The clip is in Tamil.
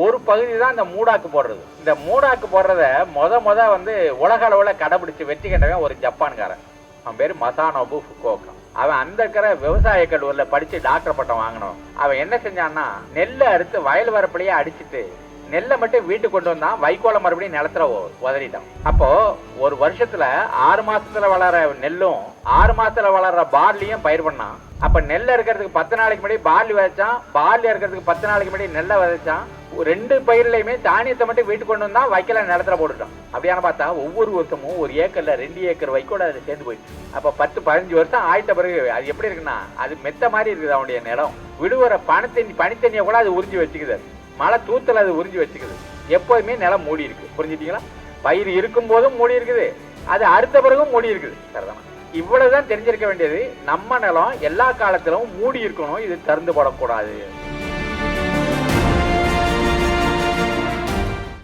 ஒரு பகுதி தான் இந்த மூடாக்கு போடுறது. இந்த மூடாக்கு போடுறத முத வந்து உலக அளவில் கடைபிடிச்சு வெற்றி கண்டவன் ஒரு ஜப்பான்காரன். அவன் பேரு மசானோபு ஃபுகுவோகா. அவன் அந்த இருக்கிற விவசாய கல்லூரியில் படிச்சு டாக்டர் பட்டம் வாங்கினவன். அவன் என்ன செஞ்சான்னா, நெல்லை அறுத்து வயல் வரப்பிலேயே அடிச்சுட்டு நெல்லை மட்டும் வீட்டுக்கு கொண்டு வந்தான். வைக்கோலை மறுபடியும் நிலத்துல உதறிட்டான். அப்போ ஒரு வருஷத்துல 6 மாசத்துல வளர நெல்லும் 6 மாசத்துல வளர்ற பார்லியும் பயிர் பண்ணான். அப்ப நெல் இருக்கிறதுக்கு 10 நாளைக்கு முன்னாடி பார்லி விதைச்சான், பார்லி இருக்கிறதுக்கு 10 நாளைக்கு முன்னாடி நெல்லை விதைச்சான். 2 பயிர்லையுமே தானியத்தை மட்டும் வீட்டுக்கு கொண்டு வந்தா வைக்கல நிலத்துல போட்டுட்டான். அப்படியான பார்த்தா ஒவ்வொரு வருஷமும் 1 ஏக்கர்ல 2 ஏக்கர் வைக்கோல அது சேர்ந்து போயிடுச்சு. அப்ப 10-15 வருஷம் ஆயிட்ட பிறகு அது எப்படி இருக்குன்னா, அது மெத்த மாதிரி இருக்குது. அவனுடைய நிலம் விடுவர பனித்தண்ணியை கூட அது உறிஞ்சி வச்சுக்குது. மழை தூத்தல் அது உறிஞ்சி வச்சுக்குது. எப்போதுமே நிலம் மூடி இருக்கு. புரிஞ்சுட்டீங்களா? பயிர் இருக்கும் போதும் மூடி இருக்குது, அது அடுத்த பிறகும் மூடி இருக்குது. சரிதானா? இவ்வளவுதான் தெரிஞ்சிருக்க வேண்டியது. நம்ம நிலம் எல்லா காலத்திலும் மூடி இருக்கணும், இது திறந்து போடக்கூடாது.